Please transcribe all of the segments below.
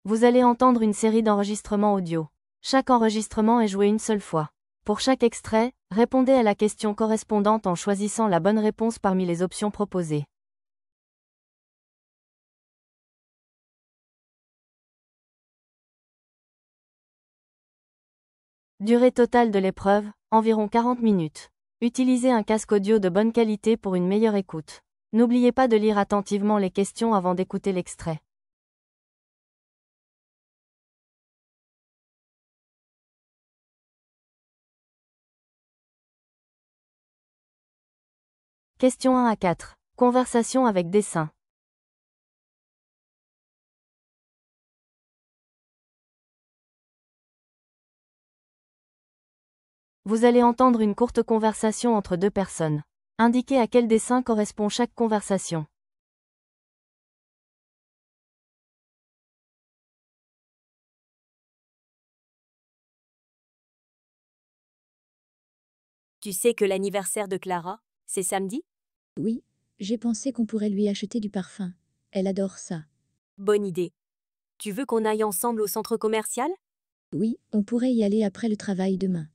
Vous allez entendre une série d'enregistrements audio. Chaque enregistrement est joué une seule fois. Pour chaque extrait, répondez à la question correspondante en choisissant la bonne réponse parmi les options proposées. Durée totale de l'épreuve, environ 40 minutes. Utilisez un casque audio de bonne qualité pour une meilleure écoute. N'oubliez pas de lire attentivement les questions avant d'écouter l'extrait. Question 1 à 4. Conversation avec dessin. Vous allez entendre une courte conversation entre deux personnes. Indiquez à quel dessin correspond chaque conversation. Tu sais que l'anniversaire de Clara, c'est samedi? Oui, j'ai pensé qu'on pourrait lui acheter du parfum. Elle adore ça. Bonne idée. Tu veux qu'on aille ensemble au centre commercial? Oui, on pourrait y aller après le travail demain.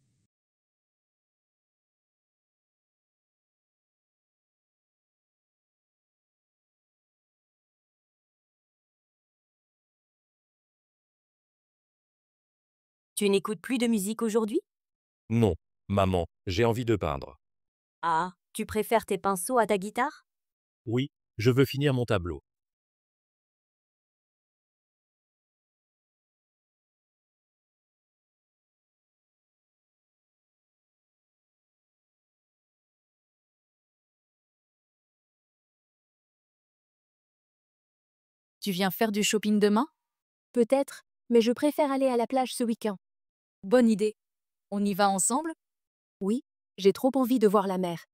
Tu n'écoutes plus de musique aujourd'hui? Non, maman, j'ai envie de peindre. Ah, tu préfères tes pinceaux à ta guitare? Oui, je veux finir mon tableau. Tu viens faire du shopping demain? Peut-être, mais je préfère aller à la plage ce week-end. Bonne idée. On y va ensemble? Oui, j'ai trop envie de voir la mer.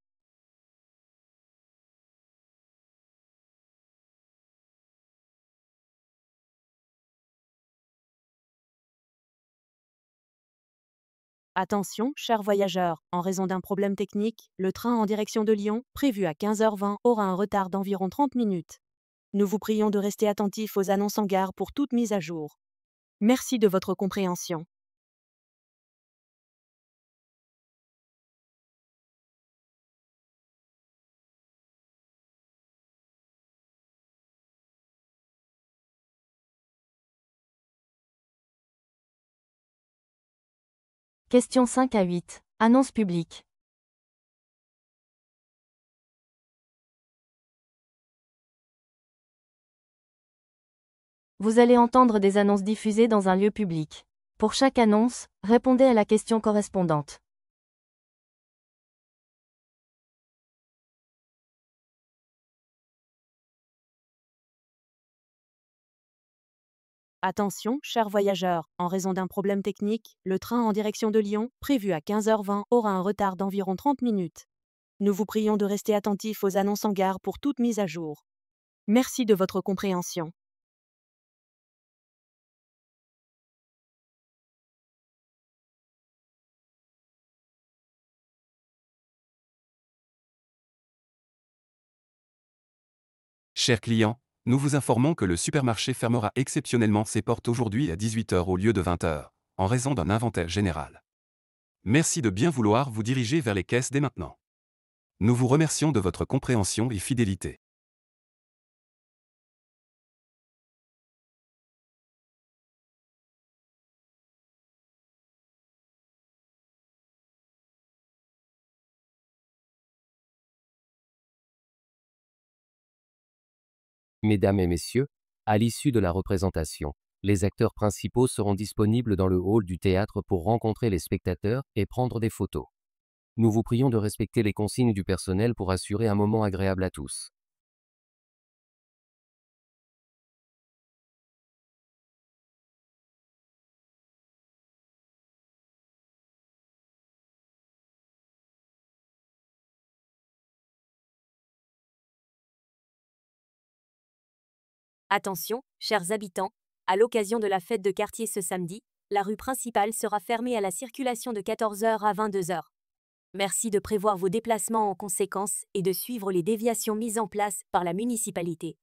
Attention, chers voyageurs, en raison d'un problème technique, le train en direction de Lyon, prévu à 15h20, aura un retard d'environ 30 minutes. Nous vous prions de rester attentifs aux annonces en gare pour toute mise à jour. Merci de votre compréhension. Question 5 à 8. Annonce publique. Vous allez entendre des annonces diffusées dans un lieu public. Pour chaque annonce, répondez à la question correspondante. Attention, chers voyageurs, en raison d'un problème technique, le train en direction de Lyon, prévu à 15h20, aura un retard d'environ 30 minutes. Nous vous prions de rester attentifs aux annonces en gare pour toute mise à jour. Merci de votre compréhension. Chers clients, nous vous informons que le supermarché fermera exceptionnellement ses portes aujourd'hui à 18 h au lieu de 20 h, en raison d'un inventaire général. Merci de bien vouloir vous diriger vers les caisses dès maintenant. Nous vous remercions de votre compréhension et fidélité. Mesdames et messieurs, à l'issue de la représentation, les acteurs principaux seront disponibles dans le hall du théâtre pour rencontrer les spectateurs et prendre des photos. Nous vous prions de respecter les consignes du personnel pour assurer un moment agréable à tous. Attention, chers habitants, à l'occasion de la fête de quartier ce samedi, la rue principale sera fermée à la circulation de 14h à 22h. Merci de prévoir vos déplacements en conséquence et de suivre les déviations mises en place par la municipalité.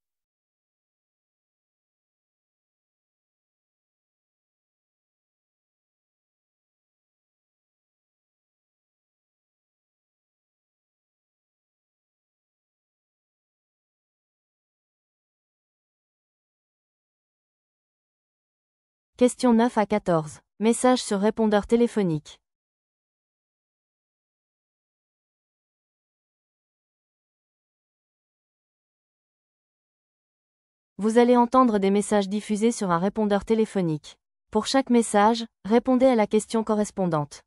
Question 9 à 14. Message sur répondeur téléphonique. Vous allez entendre des messages diffusés sur un répondeur téléphonique. Pour chaque message, répondez à la question correspondante.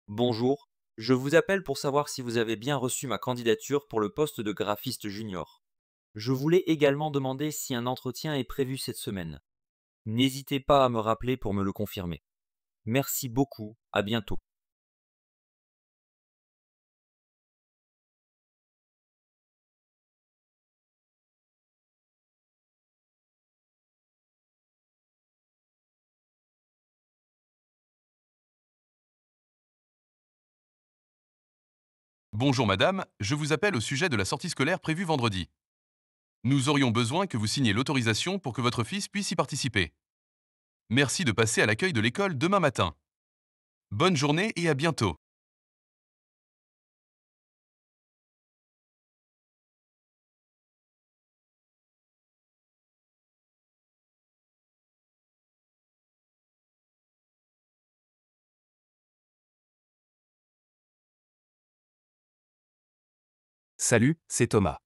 Bonjour, je vous appelle pour savoir si vous avez bien reçu ma candidature pour le poste de graphiste junior. Je voulais également demander si un entretien est prévu cette semaine. N'hésitez pas à me rappeler pour me le confirmer. Merci beaucoup, à bientôt. Bonjour madame, je vous appelle au sujet de la sortie scolaire prévue vendredi. Nous aurions besoin que vous signiez l'autorisation pour que votre fils puisse y participer. Merci de passer à l'accueil de l'école demain matin. Bonne journée et à bientôt. Salut, c'est Thomas.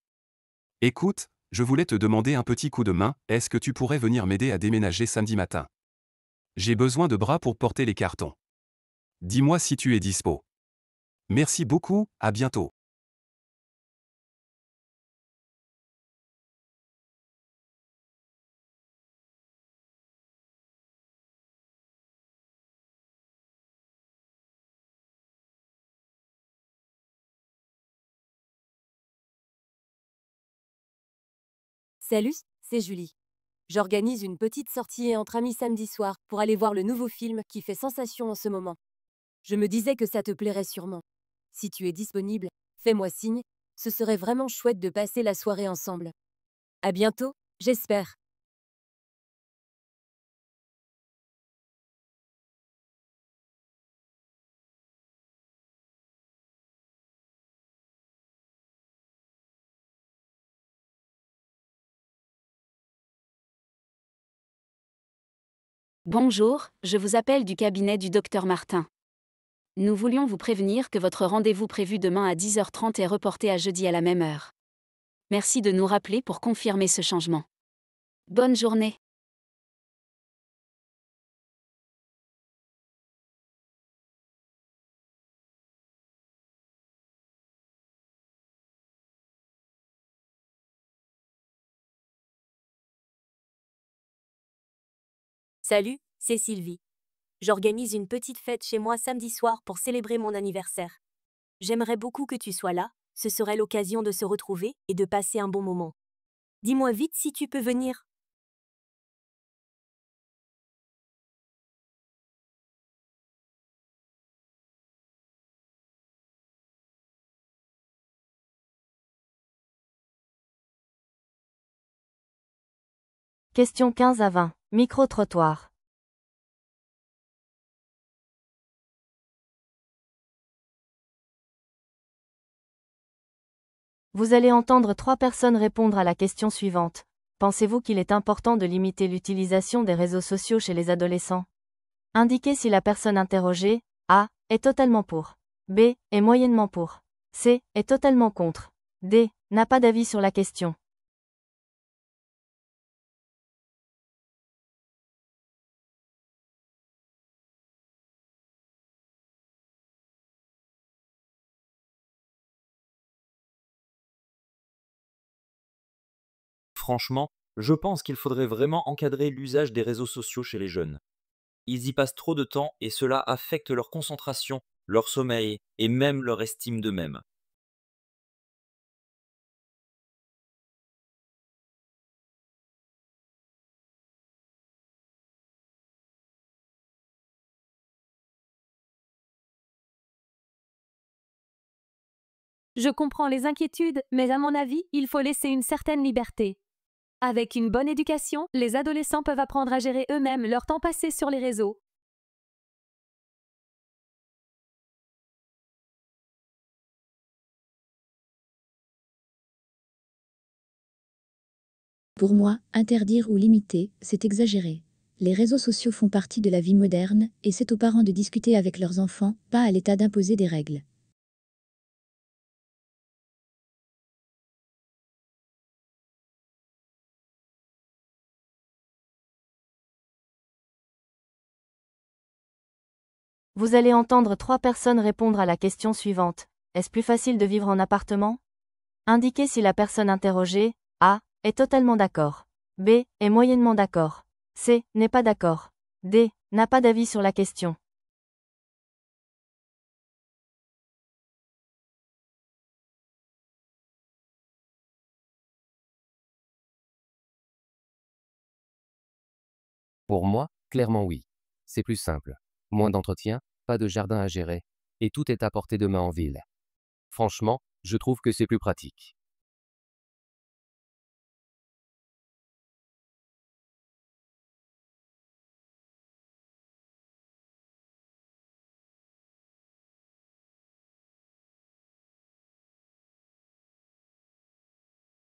Écoute, je voulais te demander un petit coup de main, est-ce que tu pourrais venir m'aider à déménager samedi matin? J'ai besoin de bras pour porter les cartons. Dis-moi si tu es dispo. Merci beaucoup, à bientôt. Salut, c'est Julie. J'organise une petite sortie entre amis samedi soir pour aller voir le nouveau film qui fait sensation en ce moment. Je me disais que ça te plairait sûrement. Si tu es disponible, fais-moi signe, ce serait vraiment chouette de passer la soirée ensemble. À bientôt, j'espère. Bonjour, je vous appelle du cabinet du docteur Martin. Nous voulions vous prévenir que votre rendez-vous prévu demain à 10h30 est reporté à jeudi à la même heure. Merci de nous rappeler pour confirmer ce changement. Bonne journée. Salut, c'est Sylvie. J'organise une petite fête chez moi samedi soir pour célébrer mon anniversaire. J'aimerais beaucoup que tu sois là, ce serait l'occasion de se retrouver et de passer un bon moment. Dis-moi vite si tu peux venir. Question 15 à 20. Micro-trottoir. Vous allez entendre 3 personnes répondre à la question suivante. Pensez-vous qu'il est important de limiter l'utilisation des réseaux sociaux chez les adolescents? Indiquez si la personne interrogée, A, est totalement pour. B, est moyennement pour. C, est totalement contre. D, n'a pas d'avis sur la question. Franchement, je pense qu'il faudrait vraiment encadrer l'usage des réseaux sociaux chez les jeunes. Ils y passent trop de temps et cela affecte leur concentration, leur sommeil et même leur estime d'eux-mêmes. Je comprends les inquiétudes, mais à mon avis, il faut laisser une certaine liberté. Avec une bonne éducation, les adolescents peuvent apprendre à gérer eux-mêmes leur temps passé sur les réseaux. Pour moi, interdire ou limiter, c'est exagérer. Les réseaux sociaux font partie de la vie moderne, et c'est aux parents de discuter avec leurs enfants, pas à l'État d'imposer des règles. Vous allez entendre 3 personnes répondre à la question suivante. Est-ce plus facile de vivre en appartement? Indiquez si la personne interrogée, A, est totalement d'accord. B, est moyennement d'accord. C, n'est pas d'accord. D, n'a pas d'avis sur la question. Pour moi, clairement oui. C'est plus simple. Moins d'entretien, pas de jardin à gérer, et tout est à portée de main en ville. Franchement, je trouve que c'est plus pratique.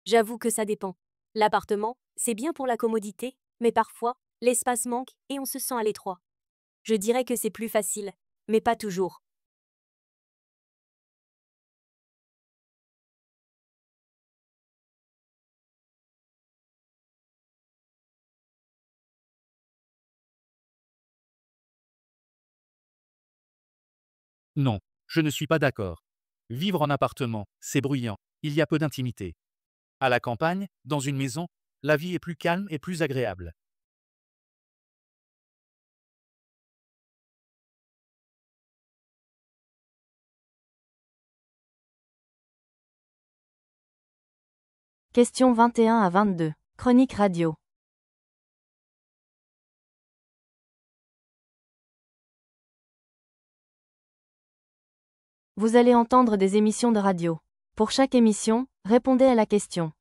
J'avoue que ça dépend. L'appartement, c'est bien pour la commodité, mais parfois, l'espace manque et on se sent à l'étroit. Je dirais que c'est plus facile, mais pas toujours. Non, je ne suis pas d'accord. Vivre en appartement, c'est bruyant, il y a peu d'intimité. À la campagne, dans une maison, la vie est plus calme et plus agréable. Questions 21 à 22. Chronique radio. Vous allez entendre des émissions de radio. Pour chaque émission, répondez à la question.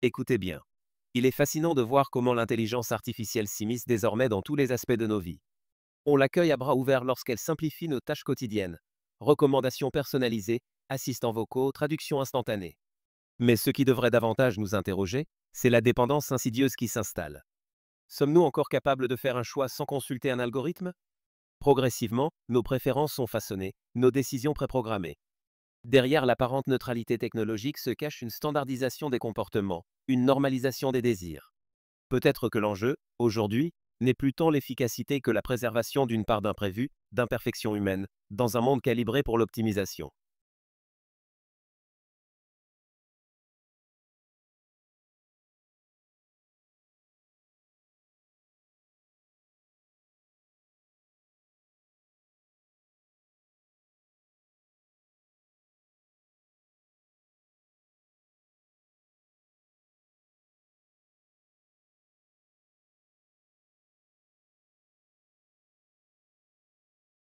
Écoutez bien. Il est fascinant de voir comment l'intelligence artificielle s'immisce désormais dans tous les aspects de nos vies. On l'accueille à bras ouverts lorsqu'elle simplifie nos tâches quotidiennes. Recommandations personnalisées, assistants vocaux, traduction instantanée. Mais ce qui devrait davantage nous interroger, c'est la dépendance insidieuse qui s'installe. Sommes-nous encore capables de faire un choix sans consulter un algorithme? Progressivement, nos préférences sont façonnées, nos décisions préprogrammées. Derrière l'apparente neutralité technologique se cache une standardisation des comportements, une normalisation des désirs. Peut-être que l'enjeu, aujourd'hui, n'est plus tant l'efficacité que la préservation d'une part d'imprévu, d'imperfection humaine, dans un monde calibré pour l'optimisation.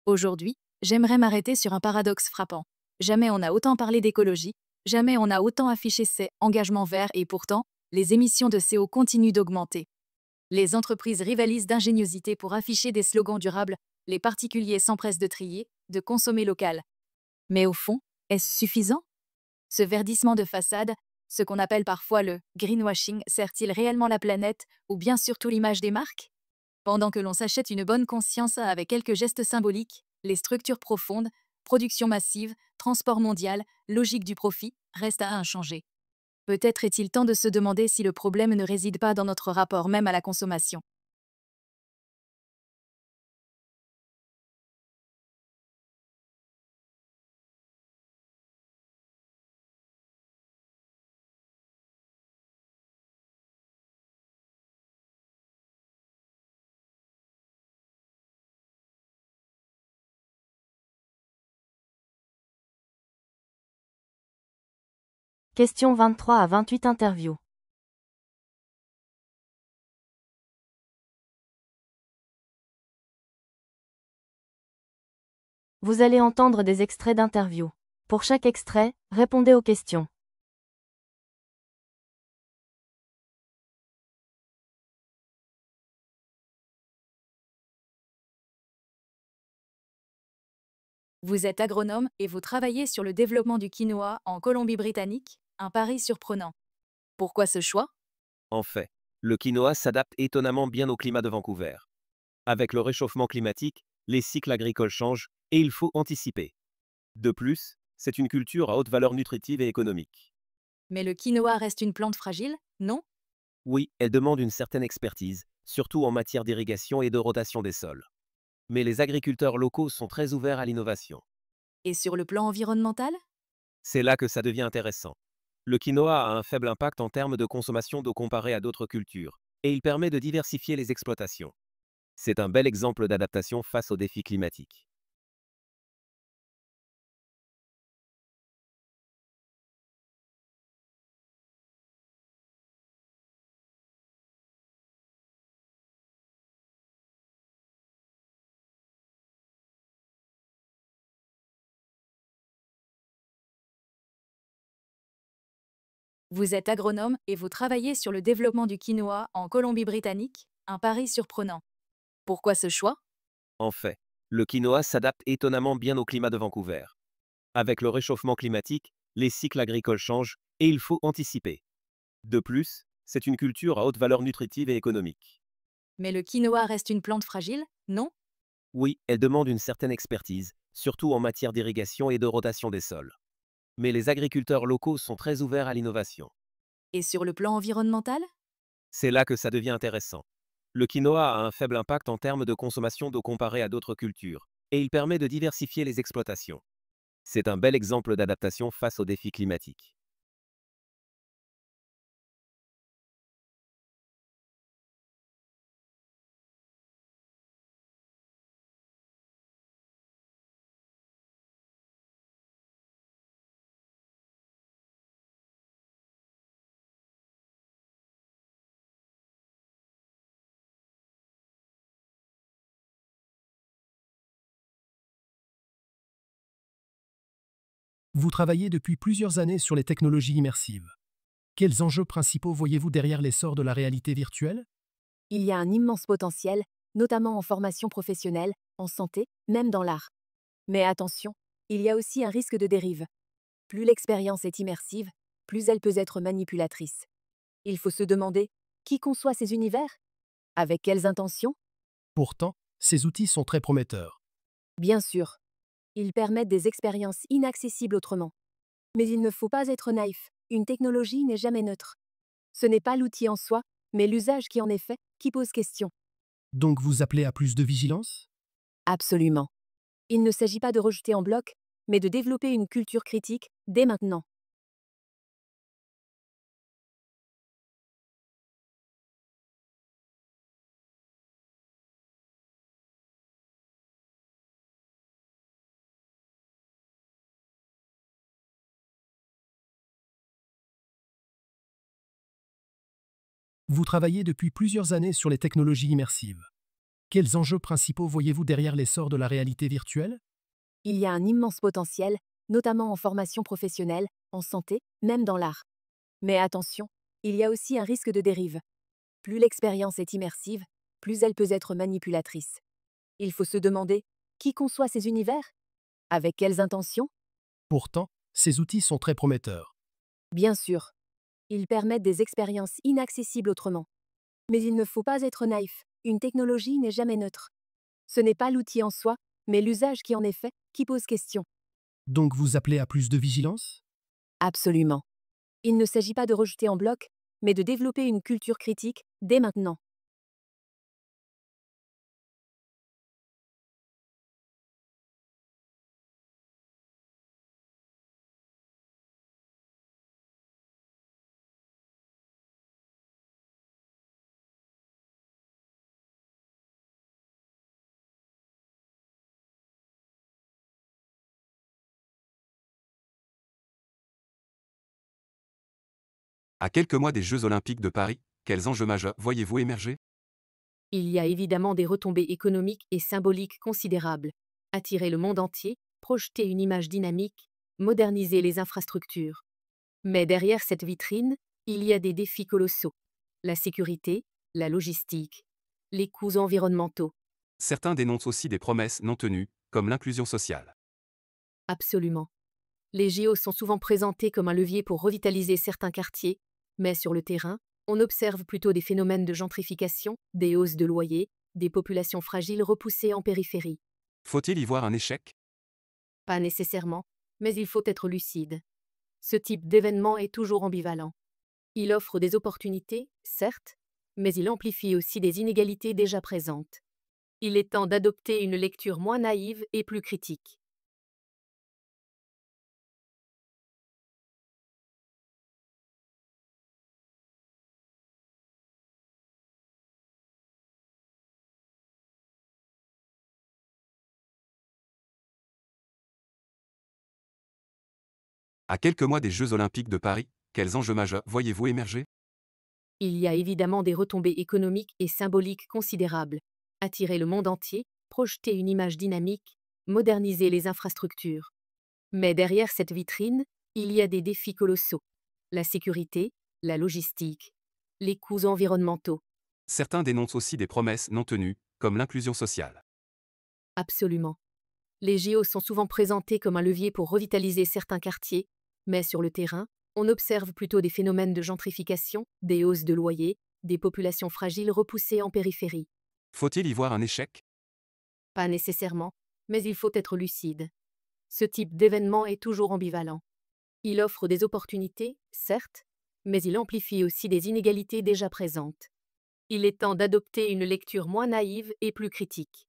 Aujourd'hui, j'aimerais m'arrêter sur un paradoxe frappant. Jamais on n'a autant parlé d'écologie, jamais on n'a autant affiché ses engagements verts et pourtant, les émissions de CO continuent d'augmenter. Les entreprises rivalisent d'ingéniosité pour afficher des slogans durables, les particuliers s'empressent de trier, de consommer local. Mais au fond, est-ce suffisant? Ce verdissement de façade, ce qu'on appelle parfois le greenwashing, sert-il réellement la planète ou bien surtout l'image des marques? Pendant que l'on s'achète une bonne conscience avec quelques gestes symboliques, les structures profondes, production massive, transport mondial, logique du profit, restent à inchanger. Peut-être est-il temps de se demander si le problème ne réside pas dans notre rapport même à la consommation. Questions 23 à 28 interview. Vous allez entendre des extraits d'interviews. Pour chaque extrait, répondez aux questions. Vous êtes agronome et vous travaillez sur le développement du quinoa en Colombie-Britannique, un pari surprenant. Pourquoi ce choix? En fait, le quinoa s'adapte étonnamment bien au climat de Vancouver. Avec le réchauffement climatique, les cycles agricoles changent et il faut anticiper. De plus, c'est une culture à haute valeur nutritive et économique. Mais le quinoa reste une plante fragile, non? Oui, elle demande une certaine expertise, surtout en matière d'irrigation et de rotation des sols. Mais les agriculteurs locaux sont très ouverts à l'innovation. Et sur le plan environnemental? C'est là que ça devient intéressant. Le quinoa a un faible impact en termes de consommation d'eau comparé à d'autres cultures, et il permet de diversifier les exploitations. C'est un bel exemple d'adaptation face aux défis climatiques. Vous êtes agronome et vous travaillez sur le développement du quinoa en Colombie-Britannique, un pari surprenant. Pourquoi ce choix? En fait, le quinoa s'adapte étonnamment bien au climat de Vancouver. Avec le réchauffement climatique, les cycles agricoles changent et il faut anticiper. De plus, c'est une culture à haute valeur nutritive et économique. Mais le quinoa reste une plante fragile, non? Oui, elle demande une certaine expertise, surtout en matière d'irrigation et de rotation des sols. Mais les agriculteurs locaux sont très ouverts à l'innovation. Et sur le plan environnemental? C'est là que ça devient intéressant. Le quinoa a un faible impact en termes de consommation d'eau comparé à d'autres cultures, et il permet de diversifier les exploitations. C'est un bel exemple d'adaptation face aux défis climatiques. Vous travaillez depuis plusieurs années sur les technologies immersives. Quels enjeux principaux voyez-vous derrière l'essor de la réalité virtuelle? Il y a un immense potentiel, notamment en formation professionnelle, en santé, même dans l'art. Mais attention, il y a aussi un risque de dérive. Plus l'expérience est immersive, plus elle peut être manipulatrice. Il faut se demander, qui conçoit ces univers? Avec quelles intentions? Pourtant, ces outils sont très prometteurs. Bien sûr, ils permettent des expériences inaccessibles autrement. Mais il ne faut pas être naïf, une technologie n'est jamais neutre. Ce n'est pas l'outil en soi, mais l'usage qui en est fait, qui pose question. Donc vous appelez à plus de vigilance? Absolument. Il ne s'agit pas de rejeter en bloc, mais de développer une culture critique, dès maintenant. Vous travaillez depuis plusieurs années sur les technologies immersives. Quels enjeux principaux voyez-vous derrière l'essor de la réalité virtuelle? Il y a un immense potentiel, notamment en formation professionnelle, en santé, même dans l'art. Mais attention, il y a aussi un risque de dérive. Plus l'expérience est immersive, plus elle peut être manipulatrice. Il faut se demander, qui conçoit ces univers? Avec quelles intentions? Pourtant, ces outils sont très prometteurs. Bien sûr, ils permettent des expériences inaccessibles autrement. Mais il ne faut pas être naïf, une technologie n'est jamais neutre. Ce n'est pas l'outil en soi, mais l'usage qui en est fait, qui pose question. Donc vous appelez à plus de vigilance? Absolument. Il ne s'agit pas de rejeter en bloc, mais de développer une culture critique, dès maintenant. À quelques mois des Jeux Olympiques de Paris, quels enjeux majeurs voyez-vous émerger? Il y a évidemment des retombées économiques et symboliques considérables. Attirer le monde entier, projeter une image dynamique, moderniser les infrastructures. Mais derrière cette vitrine, il y a des défis colossaux. La sécurité, la logistique, les coûts environnementaux. Certains dénoncent aussi des promesses non tenues, comme l'inclusion sociale. Absolument. Les JO sont souvent présentés comme un levier pour revitaliser certains quartiers, mais sur le terrain, on observe plutôt des phénomènes de gentrification, des hausses de loyers, des populations fragiles repoussées en périphérie. Faut-il y voir un échec? Pas nécessairement, mais il faut être lucide. Ce type d'événement est toujours ambivalent. Il offre des opportunités, certes, mais il amplifie aussi des inégalités déjà présentes. Il est temps d'adopter une lecture moins naïve et plus critique. À quelques mois des Jeux Olympiques de Paris, quels enjeux majeurs voyez-vous émerger? Il y a évidemment des retombées économiques et symboliques considérables. Attirer le monde entier, projeter une image dynamique, moderniser les infrastructures. Mais derrière cette vitrine, il y a des défis colossaux. La sécurité, la logistique, les coûts environnementaux. Certains dénoncent aussi des promesses non tenues, comme l'inclusion sociale. Absolument. Les JO sont souvent présentés comme un levier pour revitaliser certains quartiers, mais sur le terrain, on observe plutôt des phénomènes de gentrification, des hausses de loyers, des populations fragiles repoussées en périphérie. Faut-il y voir un échec? Pas nécessairement, mais il faut être lucide. Ce type d'événement est toujours ambivalent. Il offre des opportunités, certes, mais il amplifie aussi des inégalités déjà présentes. Il est temps d'adopter une lecture moins naïve et plus critique.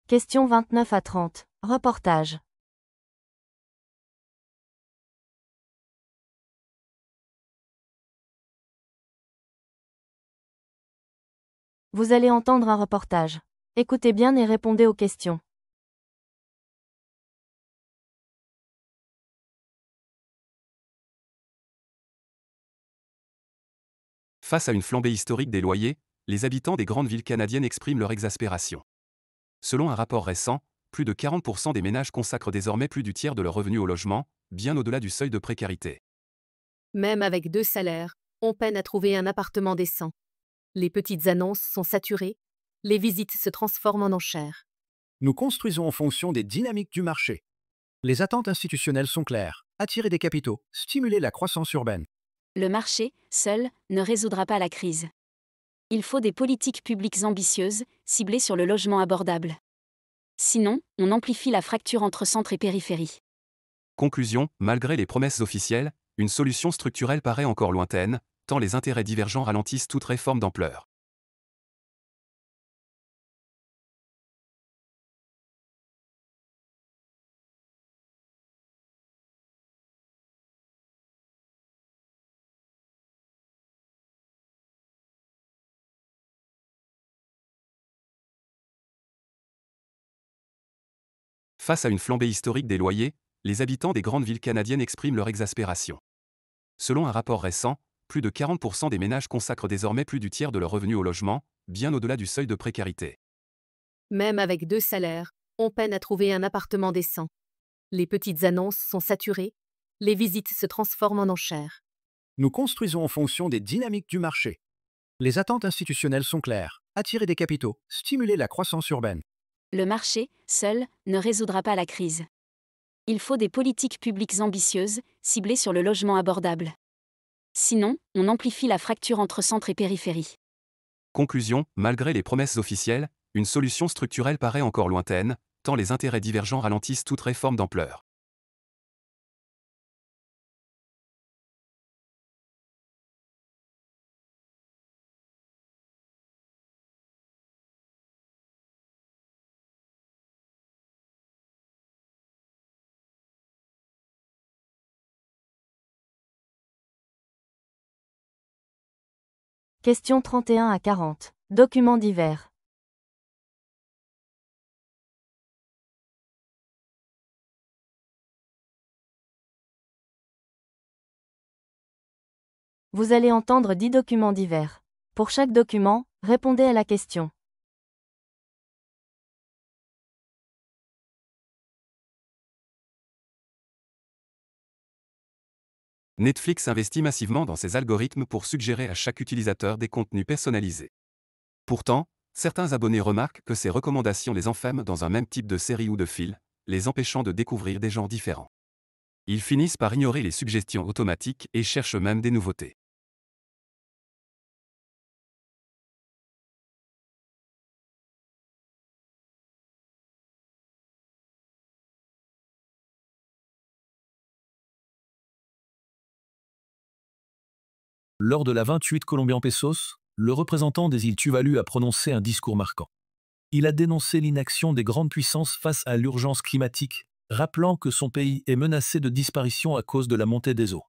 Questions 29 à 30. Reportage. Vous allez entendre un reportage. Écoutez bien et répondez aux questions. Face à une flambée historique des loyers, les habitants des grandes villes canadiennes expriment leur exaspération. Selon un rapport récent, plus de 40% des ménages consacrent désormais plus du tiers de leur revenu au logement, bien au-delà du seuil de précarité. Même avec 2 salaires, on peine à trouver un appartement décent. Les petites annonces sont saturées, les visites se transforment en enchères. Nous construisons en fonction des dynamiques du marché. Les attentes institutionnelles sont claires. Attirer des capitaux, stimuler la croissance urbaine. Le marché, seul, ne résoudra pas la crise. Il faut des politiques publiques ambitieuses, ciblées sur le logement abordable. Sinon, on amplifie la fracture entre centre et périphérie. Conclusion, malgré les promesses officielles, une solution structurelle paraît encore lointaine, tant les intérêts divergents ralentissent toute réforme d'ampleur. Face à une flambée historique des loyers, les habitants des grandes villes canadiennes expriment leur exaspération. Selon un rapport récent, plus de 40% des ménages consacrent désormais plus du tiers de leur revenu au logement, bien au-delà du seuil de précarité. Même avec 2 salaires, on peine à trouver un appartement décent. Les petites annonces sont saturées, les visites se transforment en enchères. Nous construisons en fonction des dynamiques du marché. Les attentes institutionnelles sont claires. Attirer des capitaux, stimuler la croissance urbaine. Le marché, seul, ne résoudra pas la crise. Il faut des politiques publiques ambitieuses, ciblées sur le logement abordable. Sinon, on amplifie la fracture entre centre et périphérie. Conclusion, malgré les promesses officielles, une solution structurelle paraît encore lointaine, tant les intérêts divergents ralentissent toute réforme d'ampleur. Questions 31 à 40. Documents divers. Vous allez entendre 10 documents divers. Pour chaque document, répondez à la question. Netflix investit massivement dans ses algorithmes pour suggérer à chaque utilisateur des contenus personnalisés. Pourtant, certains abonnés remarquent que ces recommandations les enferment dans un même type de série ou de film, les empêchant de découvrir des genres différents. Ils finissent par ignorer les suggestions automatiques et cherchent même des nouveautés. Lors de la 28 Colombian Pesos, le représentant des îles Tuvalu a prononcé un discours marquant. Il a dénoncé l'inaction des grandes puissances face à l'urgence climatique, rappelant que son pays est menacé de disparition à cause de la montée des eaux.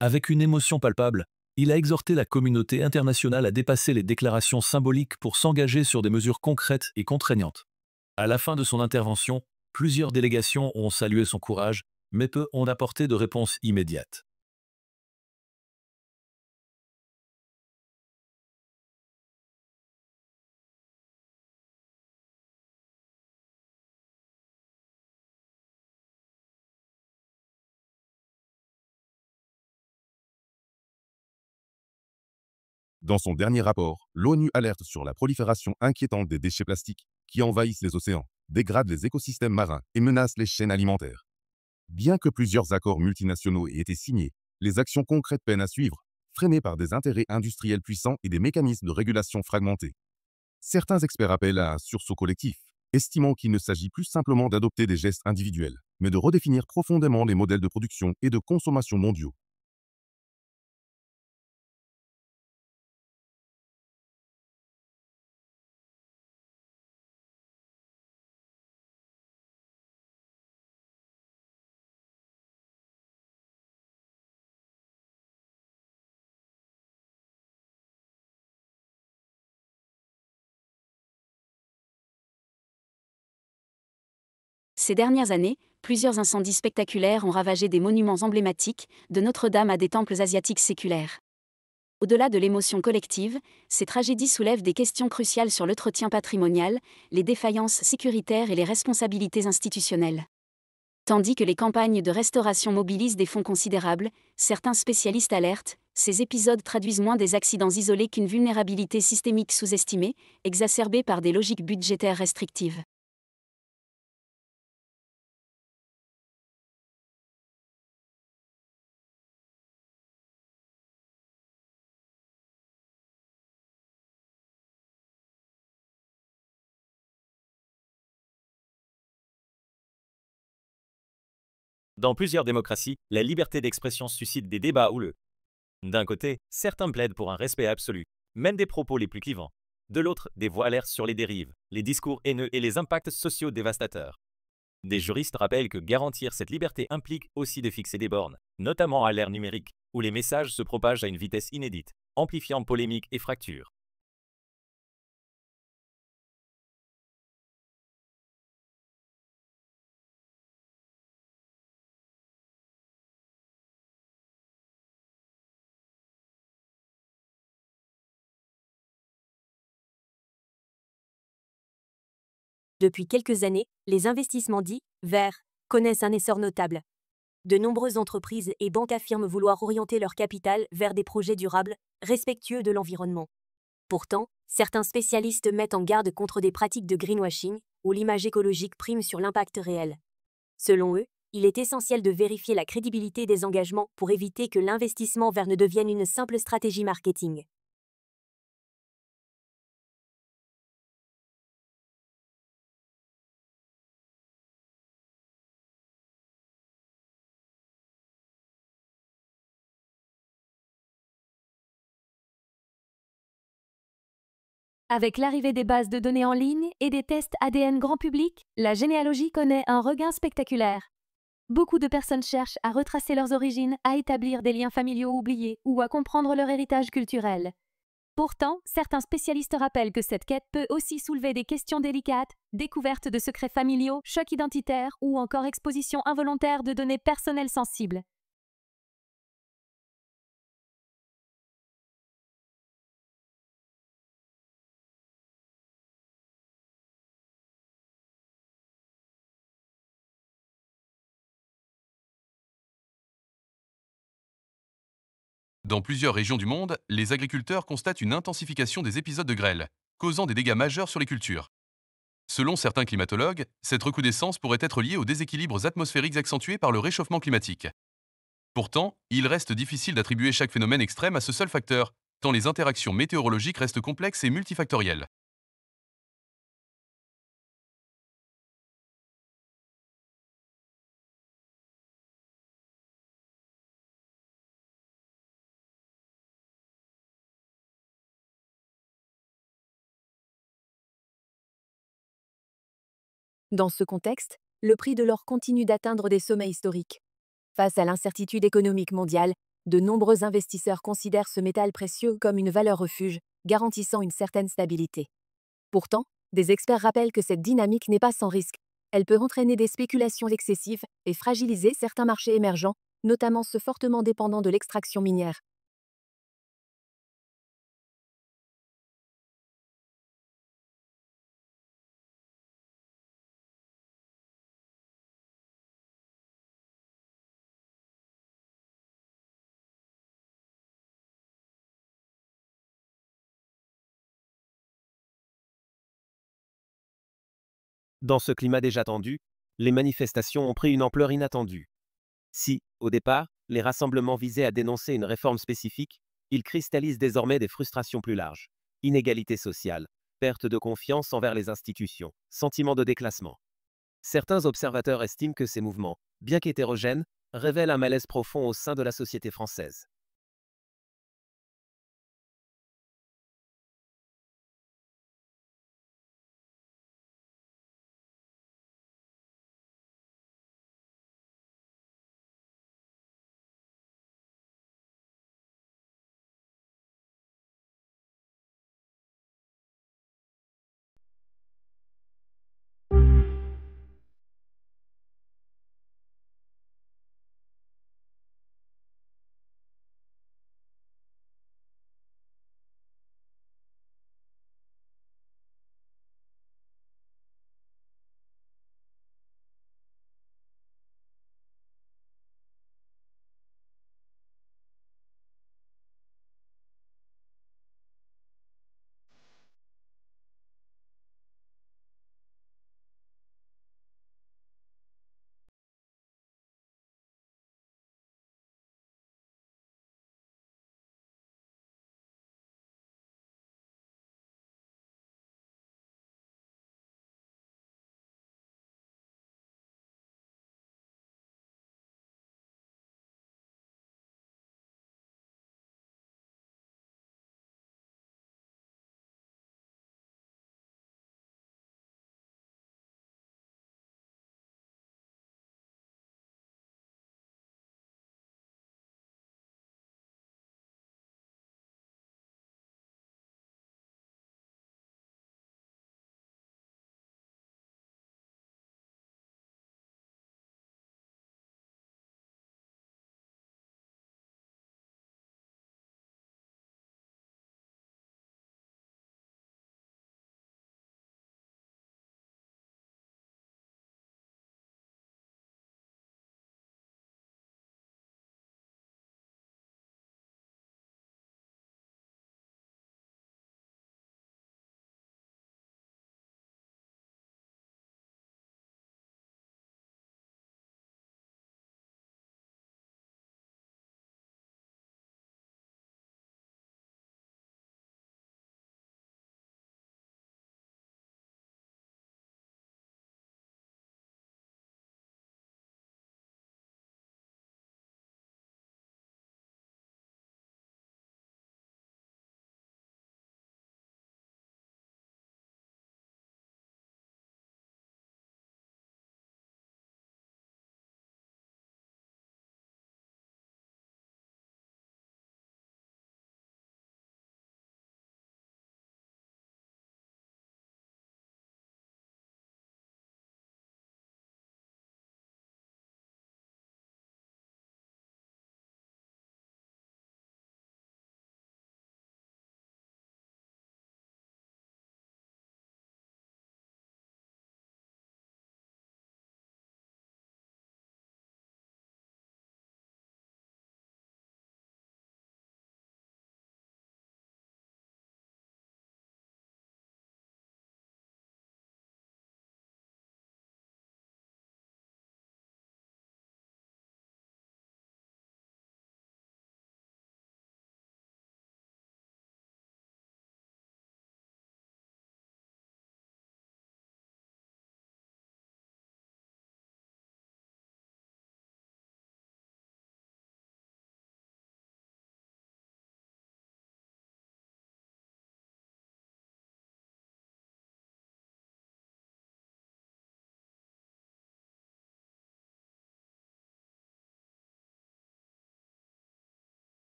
Avec une émotion palpable, il a exhorté la communauté internationale à dépasser les déclarations symboliques pour s'engager sur des mesures concrètes et contraignantes. À la fin de son intervention, plusieurs délégations ont salué son courage, mais peu ont apporté de réponse immédiate. Dans son dernier rapport, l'ONU alerte sur la prolifération inquiétante des déchets plastiques qui envahissent les océans, dégradent les écosystèmes marins et menacent les chaînes alimentaires. Bien que plusieurs accords multinationaux aient été signés, les actions concrètes peinent à suivre, freinées par des intérêts industriels puissants et des mécanismes de régulation fragmentés. Certains experts appellent à un sursaut collectif, estimant qu'il ne s'agit plus simplement d'adopter des gestes individuels, mais de redéfinir profondément les modèles de production et de consommation mondiaux. Ces dernières années, plusieurs incendies spectaculaires ont ravagé des monuments emblématiques, de Notre-Dame à des temples asiatiques séculaires. Au-delà de l'émotion collective, ces tragédies soulèvent des questions cruciales sur l'entretien patrimonial, les défaillances sécuritaires et les responsabilités institutionnelles. Tandis que les campagnes de restauration mobilisent des fonds considérables, certains spécialistes alertent, ces épisodes traduisent moins des accidents isolés qu'une vulnérabilité systémique sous-estimée, exacerbée par des logiques budgétaires restrictives. Dans plusieurs démocraties, la liberté d'expression suscite des débats houleux. D'un côté, certains plaident pour un respect absolu, même des propos les plus clivants. De l'autre, des voix alertent sur les dérives, les discours haineux et les impacts sociaux dévastateurs. Des juristes rappellent que garantir cette liberté implique aussi de fixer des bornes, notamment à l'ère numérique, où les messages se propagent à une vitesse inédite, amplifiant polémiques et fractures. Depuis quelques années, les investissements dits « verts » connaissent un essor notable. De nombreuses entreprises et banques affirment vouloir orienter leur capital vers des projets durables, respectueux de l'environnement. Pourtant, certains spécialistes mettent en garde contre des pratiques de greenwashing, où l'image écologique prime sur l'impact réel. Selon eux, il est essentiel de vérifier la crédibilité des engagements pour éviter que l'investissement vert ne devienne une simple stratégie marketing. Avec l'arrivée des bases de données en ligne et des tests ADN grand public, la généalogie connaît un regain spectaculaire. Beaucoup de personnes cherchent à retracer leurs origines, à établir des liens familiaux oubliés ou à comprendre leur héritage culturel. Pourtant, certains spécialistes rappellent que cette quête peut aussi soulever des questions délicates, découverte de secrets familiaux, choc identitaire ou encore exposition involontaire de données personnelles sensibles. Dans plusieurs régions du monde, les agriculteurs constatent une intensification des épisodes de grêle, causant des dégâts majeurs sur les cultures. Selon certains climatologues, cette recrudescence pourrait être liée aux déséquilibres atmosphériques accentués par le réchauffement climatique. Pourtant, il reste difficile d'attribuer chaque phénomène extrême à ce seul facteur, tant les interactions météorologiques restent complexes et multifactorielles. Dans ce contexte, le prix de l'or continue d'atteindre des sommets historiques. Face à l'incertitude économique mondiale, de nombreux investisseurs considèrent ce métal précieux comme une valeur refuge, garantissant une certaine stabilité. Pourtant, des experts rappellent que cette dynamique n'est pas sans risque. Elle peut entraîner des spéculations excessives et fragiliser certains marchés émergents, notamment ceux fortement dépendants de l'extraction minière. Dans ce climat déjà tendu, les manifestations ont pris une ampleur inattendue. Si, au départ, les rassemblements visaient à dénoncer une réforme spécifique, ils cristallisent désormais des frustrations plus larges. Inégalité sociale, perte de confiance envers les institutions, sentiment de déclassement. Certains observateurs estiment que ces mouvements, bien qu'hétérogènes, révèlent un malaise profond au sein de la société française.